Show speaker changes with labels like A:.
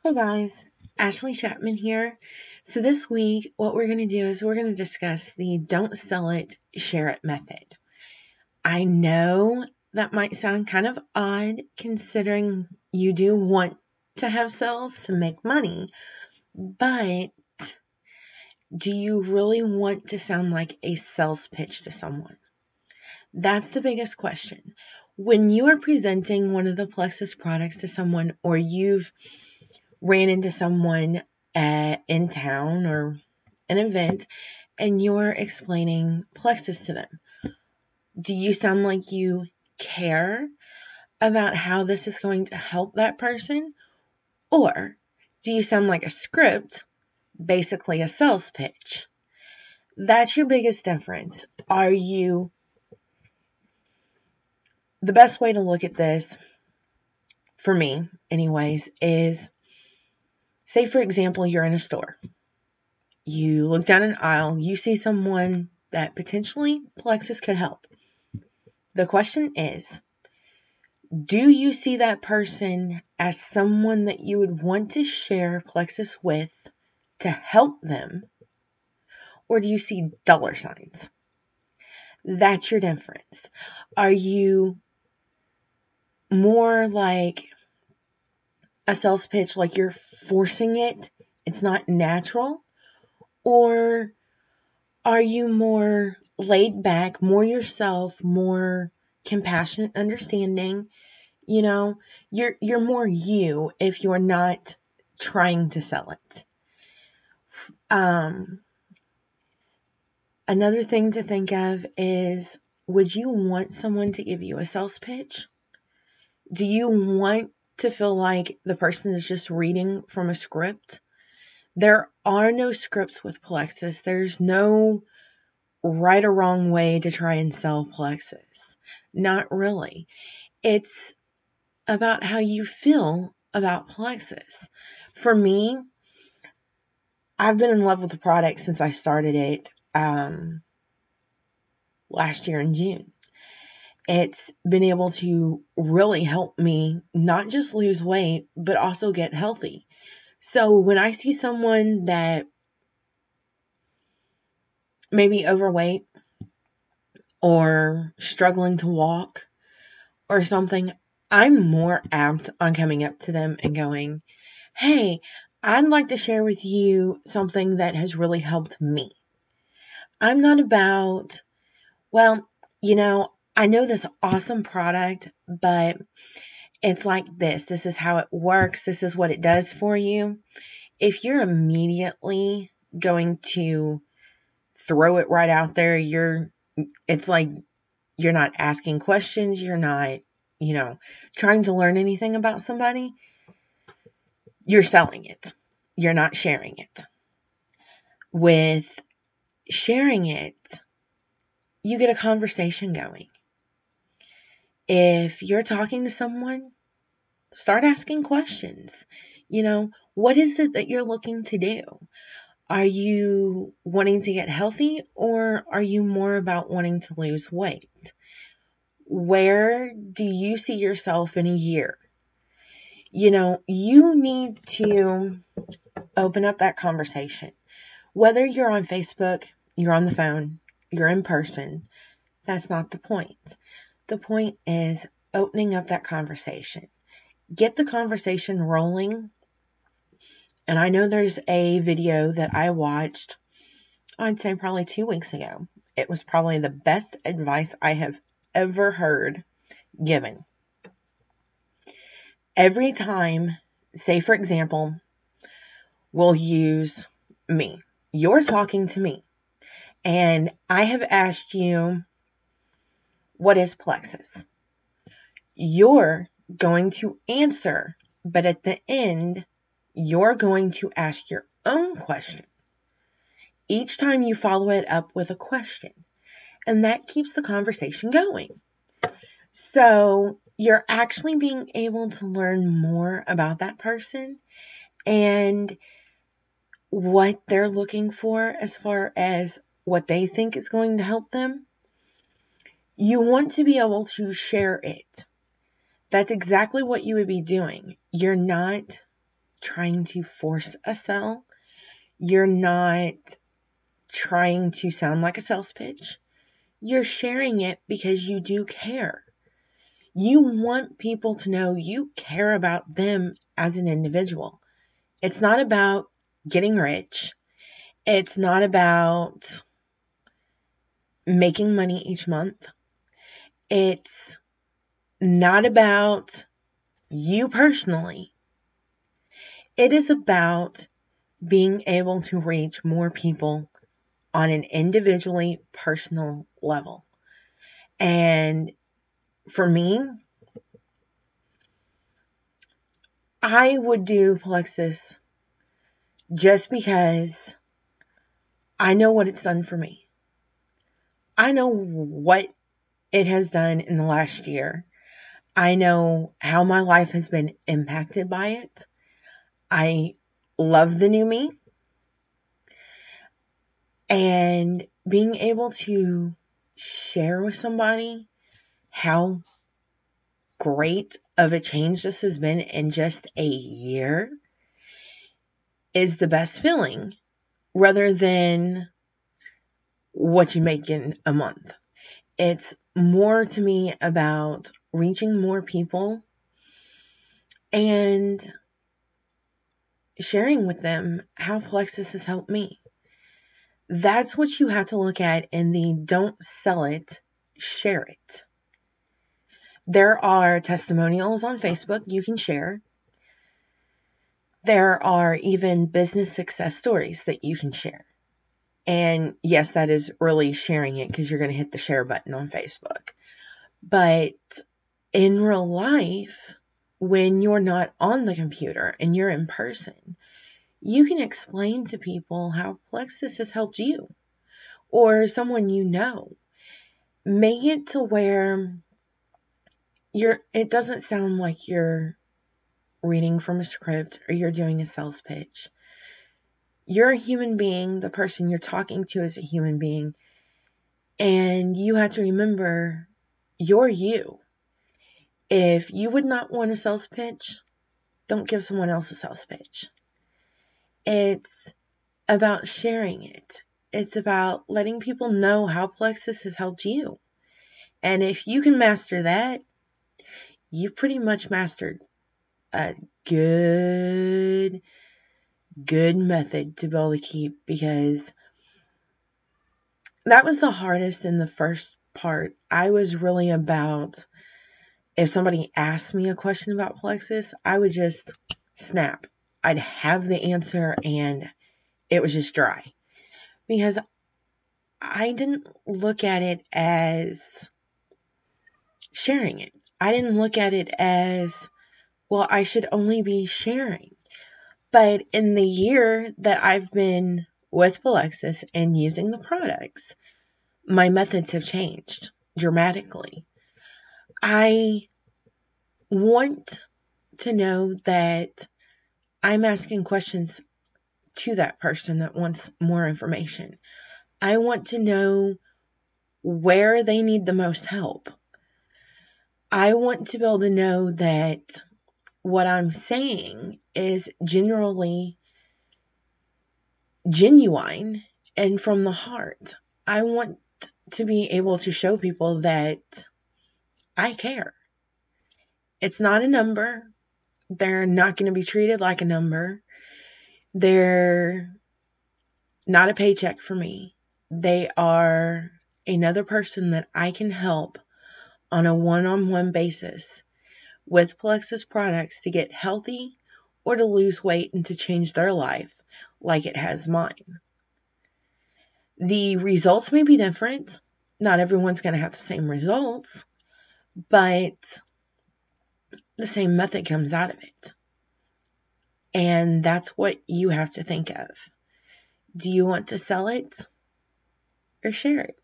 A: Hey guys, Ashley Chapman here. So this week, what we're going to do is we're going to discuss the don't sell it, share it method. I know that might sound kind of odd considering you do want to have sales to make money, but do you really want to sound like a sales pitch to someone? That's the biggest question. When you are presenting one of the Plexus products to someone, or you've ran into someone in town or an event and you're explaining Plexus to them, do you sound like you care about how this is going to help that person? Or do you sound like a script, basically a sales pitch? That's your biggest difference. The best way to look at this, for me anyways, is say for example you're in a store. You look down an aisle, you see someone that potentially Plexus could help. The question is, do you see that person as someone that you would want to share Plexus with to help them? Or do you see dollar signs? That's your difference. Are you more like a sales pitch, like you're forcing it, it's not natural? Or are you more laid back, more yourself, more compassionate, understanding? You're more you if you're not trying to sell it. Another thing to think of is, would you want someone to give you a sales pitch? Do you want to feel like the person is just reading from a script? There are no scripts with Plexus. There's no right or wrong way to try and sell Plexus. Not really. It's about how you feel about Plexus. For me, I've been in love with the product since I started it last year in June. It's been able to really help me not just lose weight, but also get healthy. So when I see someone that may be overweight or struggling to walk or something, I'm more apt on coming up to them and going, hey, I'd like to share with you something that has really helped me. I'm not about, I know this awesome product, but it's like this. This is how it works. This is what it does for you. If you're immediately going to throw it right out there, it's like you're not asking questions. You're not, trying to learn anything about somebody. You're selling it. You're not sharing it. With sharing it, you get a conversation going. If you're talking to someone, start asking questions. What is it that you're looking to do? Are you wanting to get healthy, or are you more about wanting to lose weight? Where do you see yourself in a year? You need to open up that conversation. Whether you're on Facebook, you're on the phone, you're in person, that's not the point. The point is opening up that conversation. Get the conversation rolling. And I know there's a video that I watched, I'd say probably 2 weeks ago. It was probably the best advice I have ever heard given. Every time, say for example, we'll use me. You're talking to me. And I have asked you, what is Plexus? You're going to answer, but at the end, you're going to ask your own question. Each time you follow it up with a question. And that keeps the conversation going. So you're actually being able to learn more about that person and what they're looking for as far as what they think is going to help them. You want to be able to share it. That's exactly what you would be doing. You're not trying to force a sell. You're not trying to sound like a sales pitch. You're sharing it because you do care. You want people to know you care about them as an individual. It's not about getting rich. It's not about making money each month. It's not about you personally. It is about being able to reach more people on an individually personal level. And for me, I would do Plexus just because I know what it's done for me. I know what it has done in the last year. I know how my life has been impacted by it. I love the new me. And being able to share with somebody how great of a change this has been in just a year is the best feeling, rather than what you make in a month. It's more to me about reaching more people and sharing with them how Plexus has helped me. That's what you have to look at in the don't sell it, share it. There are testimonials on Facebook you can share. There are even business success stories that you can share. And yes, that is really sharing it because you're going to hit the share button on Facebook. But in real life, when you're not on the computer and you're in person, you can explain to people how Plexus has helped you or someone you know. Make it to where it doesn't sound like you're reading from a script or you're doing a sales pitch. You're a human being. The person you're talking to is a human being. And you have to remember, you're you. If you would not want a sales pitch, don't give someone else a sales pitch. It's about sharing it. It's about letting people know how Plexus has helped you. And if you can master that, you've pretty much mastered a good method to be able to keep, because that was the hardest in the first part. I was really about, if somebody asked me a question about Plexus, I would just snap. I'd have the answer and it was just dry. Because I didn't look at it as sharing it. I didn't look at it as, well, I should only be sharing. But in the year that I've been with Plexus and using the products, my methods have changed dramatically. I want to know that I'm asking questions to that person that wants more information. I want to know where they need the most help. I want to be able to know that what I'm saying is generally genuine and from the heart. I want to be able to show people that I care. It's not a number. They're not going to be treated like a number. They're not a paycheck for me. They are another person that I can help on a one-on-one basis with Plexus products to get healthy or to lose weight and to change their life like it has mine. The results may be different. Not everyone's going to have the same results, but the same method comes out of it. And that's what you have to think of. Do you want to sell it or share it?